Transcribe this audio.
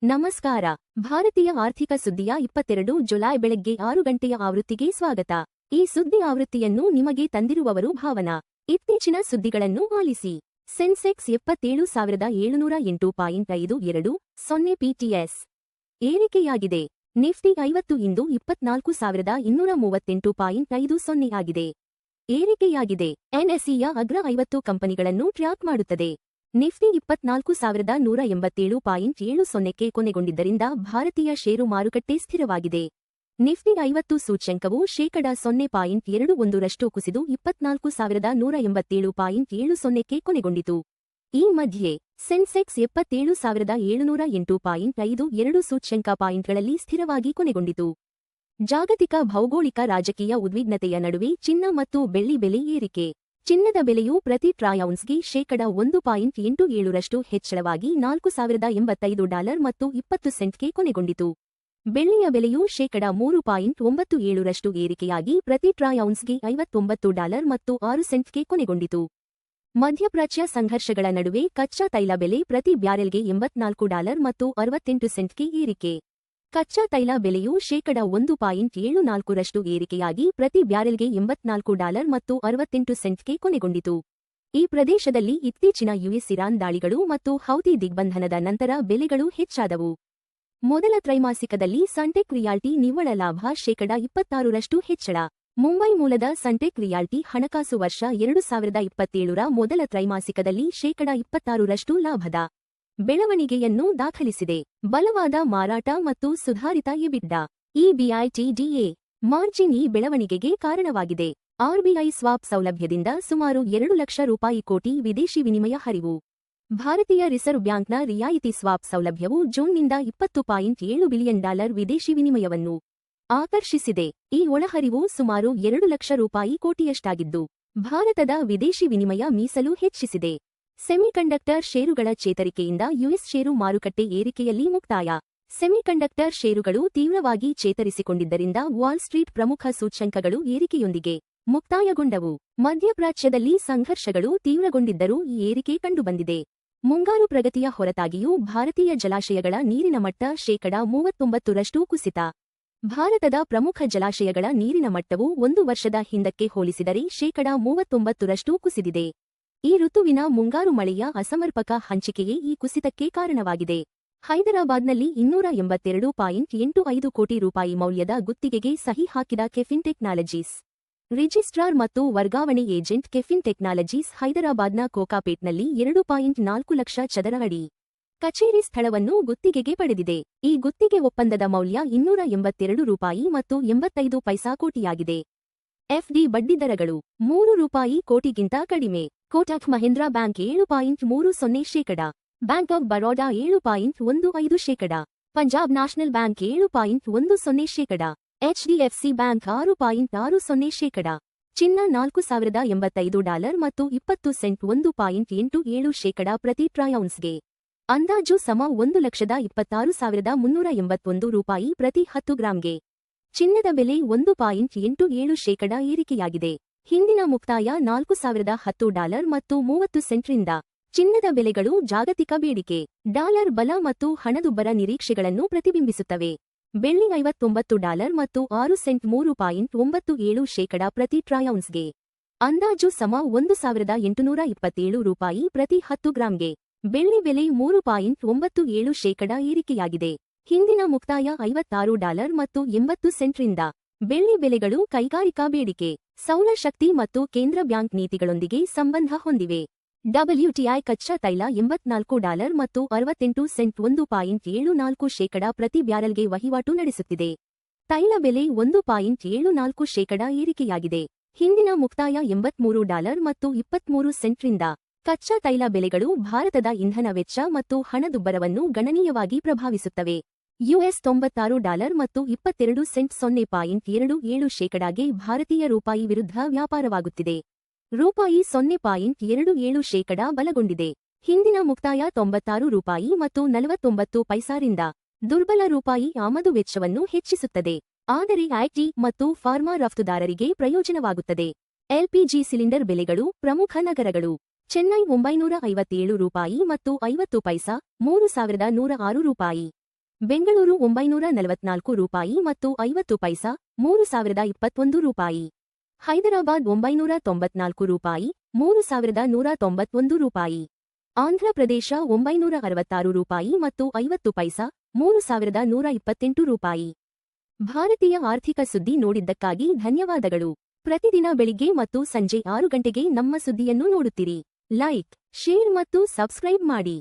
ನಮಸ್ಕಾರ. ಭಾರತೀಯ ಆರ್ಥಿಕ ಸುದ್ದಿಯ 22 ಜುಲೈ ಬೆಳಗ್ಗೆ 6 ಗಂಟೆಯ ಆವೃತ್ತಿಗೆ ಸ್ವಾಗತ. ಈ ಸುದ್ದಿ ಆವೃತ್ತಿಯನ್ನು ನಿಮಗೆ ತಂದಿರುವವರು ಭಾವನಾ. ಇತ್ತೀಚಿನ ಸುದ್ದಿಗಳನ್ನು ಆಲಿಸಿ. ಸೆನ್ಸೆಕ್ಸ್ 77,708.52 PTS ಏರಿಕೆಯಾಗಿದೆ. ನಿಫ್ಟಿ 50 ಇಂದು 24,238.50 ಆಗಿದೆ. ಏರಿಕೆಯಾಗಿದೆ. ಎನ್ಎಸ್ಇಯ ಅಗ್ರ 50 ಕಂಪನಿಗಳನ್ನು ಟ್ರ್ಯಾಕ್ ಮಾಡುತ್ತದೆ. ನಿಫ್ಟಿ 24,187.70ಕ್ಕೆ ಕೊನೆಗೊಂಡಿದ್ದರಿಂದ ಭಾರತೀಯ ಷೇರು ಮಾರುಕಟ್ಟೆ ಸ್ಥಿರವಾಗಿದೆ. ನಿಫ್ಟಿ 50 ಸೂಚ್ಯಂಕವು ಶೇಕಡಾ 0.21ರಷ್ಟು ಕುಸಿದು 24,187.70ಕ್ಕೆ ಕೊನೆಗೊಂಡಿತು. ಈ ಮಧ್ಯೆ ಸೆನ್ಸೆಕ್ಸ್ 77,708.52 ಸೂಚ್ಯಂಕ ಪಾಯಿಂಟ್ಗಳಲ್ಲಿ ಸ್ಥಿರವಾಗಿ ಕೊನೆಗೊಂಡಿತು. ಜಾಗತಿಕ ಭೌಗೋಳಿಕ ರಾಜಕೀಯ ಉದ್ವಿಗ್ನತೆಯ ನಡುವೆ ಚಿನ್ನ ಮತ್ತು ಬೆಳ್ಳಿ ಬೆಲೆ ಏರಿಕೆ. ಚಿನ್ನದ ಬೆಲೆಯು ಪ್ರತಿ ಟ್ರಾಯ್ ಔನ್ಸ್ಗೆ ಶೇಕಡಾ 1.87ರಷ್ಟು ಹೆಚ್ಚಳವಾಗಿ $4,085 ಮತ್ತು 20 ಸೆಂಟ್ಗೆ ಕೊನೆಗೊಂಡಿತು. ಬೆಳ್ಳಿಯ ಬೆಲೆಯು ಶೇಕಡಾ 3.97ರಷ್ಟು ಏರಿಕೆಯಾಗಿ ಪ್ರತಿ ಟ್ರಾಯ್ ಔನ್ಸ್ಗೆ $59 ಮತ್ತು 6 ಸೆಂಟ್ಗೆ ಕೊನೆಗೊಂಡಿತು. ಮಧ್ಯಪ್ರಾಚ್ಯ ಸಂಘರ್ಷಗಳ ನಡುವೆ ಕಚ್ಚಾ ತೈಲ ಬೆಲೆ ಪ್ರತಿ ಬ್ಯಾರೆಲ್ಗೆ $84 ಮತ್ತು 68 ಸೆಂಟ್ಗೆ ಏರಿಕೆ. ಕಚ್ಚಾ ತೈಲ ಬೆಲೆಯು ಶೇಕಡಾ 1.74ರಷ್ಟು ಏರಿಕೆಯಾಗಿ ಪ್ರತಿ ಬ್ಯಾರೆಲ್ಗೆ $84 ಮತ್ತು 68 ಸೆಂಟ್ಗೆ ಕೊನೆಗೊಂಡಿತು. ಈ ಪ್ರದೇಶದಲ್ಲಿ ಇತ್ತೀಚಿನ ಯುಎಸ್-ಇರಾನ್ ದಾಳಿಗಳು ಮತ್ತು ಹೌತಿ ದಿಗ್ಬಂಧನದ ನಂತರ ಬೆಲೆಗಳು ಹೆಚ್ಚಾದವು. ಮೊದಲ ತ್ರೈಮಾಸಿಕದಲ್ಲಿ ಸನ್ಟೆಕ್ ರಿಯಾಲ್ಟಿ ನಿವ್ವಳ ಲಾಭ ಶೇಕಡಾ 26ರಷ್ಟು ಹೆಚ್ಚಳ. ಮುಂಬೈ ಮೂಲದ ಸನ್ಟೆಕ್ ರಿಯಾಲ್ಟಿ ಹಣಕಾಸು ವರ್ಷ 2027ರ ಮೊದಲ ತ್ರೈಮಾಸಿಕದಲ್ಲಿ ಶೇಕಡಾ 26ರಷ್ಟು ಲಾಭದ ಬೆಳವಣಿಗೆಯನ್ನು ದಾಖಲಿಸಿದೆ. ಬಲವಾದ ಮಾರಾಟ ಮತ್ತು ಸುಧಾರಿತ ಎಬಿಟಡಾ ಇಬಿಐಟಿಡಿಎ ಮಾರ್ಜಿನ್ ಈ ಬೆಳವಣಿಗೆಗೆ ಕಾರಣವಾಗಿದೆ. ಆರ್ಬಿಐ ಸ್ವಾಪ್ ಸೌಲಭ್ಯದಿಂದ ಸುಮಾರು 2 ಲಕ್ಷ ರೂಪಾಯಿ ಕೋಟಿ ವಿದೇಶಿ ವಿನಿಮಯ ಹರಿವು. ಭಾರತೀಯ ರಿಸರ್ವ್ ಬ್ಯಾಂಕ್ನ ರಿಯಾಯಿತಿ ಸ್ವಾಪ್ ಸೌಲಭ್ಯವು ಜೂನ್ನಿಂದ $20.7 ಬಿಲಿಯನ್ ವಿದೇಶಿ ವಿನಿಮಯವನ್ನು ಆಕರ್ಷಿಸಿದೆ. ಈ ಒಳಹರಿವು ಸುಮಾರು 2 ಲಕ್ಷ ರೂಪಾಯಿ ಕೋಟಿಯಷ್ಟಾಗಿದ್ದು, ಭಾರತದ ವಿದೇಶಿ ವಿನಿಮಯ ಮೀಸಲು ಹೆಚ್ಚಿಸಿದೆ. ಸೆಮಿಕಂಡಕ್ಟರ್ ಷೇರುಗಳ ಚೇತರಿಕೆಯಿಂದ ಯುಎಸ್ ಷೇರು ಮಾರುಕಟ್ಟೆ ಏರಿಕೆಯಲ್ಲಿ ಮುಕ್ತಾಯ. ಸೆಮಿಕಂಡಕ್ಟರ್ ಷೇರುಗಳು ತೀವ್ರವಾಗಿ ಚೇತರಿಸಿಕೊಂಡಿದ್ದರಿಂದ ವಾಲ್ ಸ್ಟ್ರೀಟ್ ಪ್ರಮುಖ ಸೂಚ್ಯಂಕಗಳು ಏರಿಕೆಯೊಂದಿಗೆ ಮುಕ್ತಾಯಗೊಂಡವು. ಮಧ್ಯಪ್ರಾಚ್ಯದಲ್ಲಿ ಸಂಘರ್ಷಗಳು ತೀವ್ರಗೊಂಡಿದ್ದರೂ ಈ ಏರಿಕೆ ಕಂಡುಬಂದಿದೆ. ಮುಂಗಾರು ಪ್ರಗತಿಯ ಹೊರತಾಗಿಯೂ ಭಾರತೀಯ ಜಲಾಶಯಗಳ ನೀರಿನ ಮಟ್ಟ ಶೇಕಡಾ 39ರಷ್ಟು ಕುಸಿತ. ಭಾರತದ ಪ್ರಮುಖ ಜಲಾಶಯಗಳ ನೀರಿನ ಮಟ್ಟವು 1 ವರ್ಷದ ಹಿಂದಕ್ಕೆ ಹೋಲಿಸಿದರೆ ಶೇಕಡಾ 39ರಷ್ಟು ಕುಸಿದಿದೆ. ಈ ಋತುವಿನ ಮುಂಗಾರು ಮಳೆಯ ಅಸಮರ್ಪಕ ಹಂಚಿಕೆಯೇ ಈ ಕುಸಿತಕ್ಕೆ ಕಾರಣವಾಗಿದೆ. ಹೈದರಾಬಾದ್ನಲ್ಲಿ 282.85 ಕೋಟಿ ರೂಪಾಯಿ ಮೌಲ್ಯದ ಗುತ್ತಿಗೆಗೆ ಸಹಿ ಹಾಕಿದ ಕೆಫಿನ್ ಟೆಕ್ನಾಲಜೀಸ್ ರಿಜಿಸ್ಟ್ರಾರ್ ಮತ್ತು ವರ್ಗಾವಣೆ ಏಜೆಂಟ್ ಕೆಫಿನ್ ಟೆಕ್ನಾಲಜೀಸ್ ಹೈದರಾಬಾದ್ನ ಕೋಕಾಪೇಟ್ನಲ್ಲಿ 2.4 ಲಕ್ಷ ಚದರ ಅಡಿ ಕಚೇರಿ ಸ್ಥಳವನ್ನು ಗುತ್ತಿಗೆಗೆ ಪಡೆದಿದೆ. ಈ ಗುತ್ತಿಗೆ ಒಪ್ಪಂದದ ಮೌಲ್ಯ $282 ಮತ್ತು 85 ಪೈಸಾ ಕೋಟಿಯಾಗಿದೆ. ಎಫ್ಡಿ ಬಡ್ಡಿದರಗಳು ₹3 ಕೋಟಿಗಿಂತ ಕಡಿಮೆ. Kotak Mahindra bank 7.30%, bank of Baroda 7.15%, Punjab national bank 7.10%, HDFC bank 6.60%. ಚಿನ್ನ $4,085 ಮತ್ತು 20 ಸೆಂಟ್ 1.87% ಪ್ರತಿ ಟ್ರಾಯ್ ಔನ್ಸ್ಗೆ. ಅಂದಾಜು ಸಮ $1,26,381 ಪ್ರತಿ 10 ಗ್ರಾಂಗೆ. ಚಿನ್ನದ ಬೆಲೆ 1.87% ಏರಿಕೆಯಾಗಿದೆ. ಹಿಂದಿನ ಮುಕ್ತಾಯ $4,010 ಮತ್ತು 30 ಸೆಂಟ್ರಿಂದ. ಚಿನ್ನದ ಬೆಲೆಗಳು ಜಾಗತಿಕ ಬೇಡಿಕೆ, ಡಾಲರ್ ಬಲ ಮತ್ತು ಹಣದುಬ್ಬರ ನಿರೀಕ್ಷೆಗಳನ್ನು ಪ್ರತಿಬಿಂಬಿಸುತ್ತವೆ. ಬೆಳ್ಳಿ $59 ಮತ್ತು 6 ಸೆಂಟ್ 3.97% ಪ್ರತಿ ಟ್ರಾಯ್ ಔನ್ಸ್ಗೆ. ಅಂದಾಜು ಸಮ $1,827 ಪ್ರತಿ 10 ಗ್ರಾಂಗೆ. ಬೆಳ್ಳಿ ಬೆಲೆ 3.97% ಏರಿಕೆಯಾಗಿದೆ. ಹಿಂದಿನ ಮುಕ್ತಾಯ $56 ಮತ್ತು 80 ಸೆಂಟ್ರಿಂದ. ಬೆಳ್ಳಿ ಬೆಲೆಗಳು ಕೈಗಾರಿಕಾ ಬೇಡಿಕೆ, ಸೌರಶಕ್ತಿ ಮತ್ತು ಕೇಂದ್ರ ಬ್ಯಾಂಕ್ ನೀತಿಗಳೊಂದಿಗೆ ಸಂಬಂಧ ಹೊಂದಿವೆ. ಡಬ್ಲ್ಯೂಟಿಐ ಕಚ್ಚಾ ತೈಲ $84 ಮತ್ತು 68 ಸೆಂಟ್ 1.74% ಪ್ರತಿ ಬ್ಯಾರೆಲ್ಗೆ ವಹಿವಾಟು ನಡೆಸುತ್ತಿದೆ. ತೈಲ ಬೆಲೆ 1.74% ಏರಿಕೆಯಾಗಿದೆ. ಹಿಂದಿನ ಮುಕ್ತಾಯ $83 ಮತ್ತು 23 ಸೆಂಟ್ರಿಂದ. ಕಚ್ಚಾ ತೈಲ ಬೆಲೆಗಳು ಭಾರತದ ಇಂಧನ ವೆಚ್ಚ ಮತ್ತು ಹಣದುಬ್ಬರವನ್ನು ಗಣನೀಯವಾಗಿ ಪ್ರಭಾವಿಸುತ್ತವೆ. ಯುಎಸ್ $96 ಮತ್ತು 22 ಸೆಂಟ್ 0.27%ಗೆ ಭಾರತೀಯ ರೂಪಾಯಿ ವಿರುದ್ಧ ವ್ಯಾಪಾರವಾಗುತ್ತಿದೆ. ರೂಪಾಯಿ 0.27% ಬಲಗೊಂಡಿದೆ. ಹಿಂದಿನ ಮುಕ್ತಾಯ $96 ಮತ್ತು 49 ಪೈಸಾರಿಂದ. ದುರ್ಬಲ ರೂಪಾಯಿ ಆಮದು ವೆಚ್ಚವನ್ನು ಹೆಚ್ಚಿಸುತ್ತದೆ, ಆದರೆ ಐಟಿ ಮತ್ತು ಫಾರ್ಮಾ ರಫ್ತುದಾರರಿಗೆ ಪ್ರಯೋಜನವಾಗುತ್ತದೆ. ಎಲ್ಪಿಜಿ ಸಿಲಿಂಡರ್ ಬೆಲೆಗಳು ಪ್ರಮುಖ ನಗರಗಳು. ಚೆನ್ನೈ $957 ಮತ್ತು 50 ಪೈಸಾ, $3,106. ಬೆಂಗಳೂರು 944 ರೂಪಾಯಿ ಮತ್ತು 50 ಪೈಸಾ 3021 ರೂಪಾಯಿ. ಹೈದರಾಬಾದ್ 994 ರೂಪಾಯಿ 3191 ರೂಪಾಯಿ. ಆಂಧ್ರಪ್ರದೇಶ 966 ರೂಪಾಯಿ ಮತ್ತು 50 ಪೈಸಾ 3128 ರೂಪಾಯಿ. ಭಾರತೀಯ ಆರ್ಥಿಕ ಸುದ್ದಿ ನೋಡಿದ್ದಕ್ಕಾಗಿ ಧನ್ಯವಾದಗಳು. ಪ್ರತಿದಿನ ಬೆಳಿಗ್ಗೆ ಮತ್ತು ಸಂಜೆ 6 ಗಂಟೆಗೆ ನಮ್ಮ ಸುದ್ದಿಯನ್ನು ನೋಡುತ್ತಿರಿ. ಲೈಕ್, ಶೇರ್ ಮತ್ತು ಸಬ್ಸ್ಕ್ರೈಬ್ ಮಾಡಿ.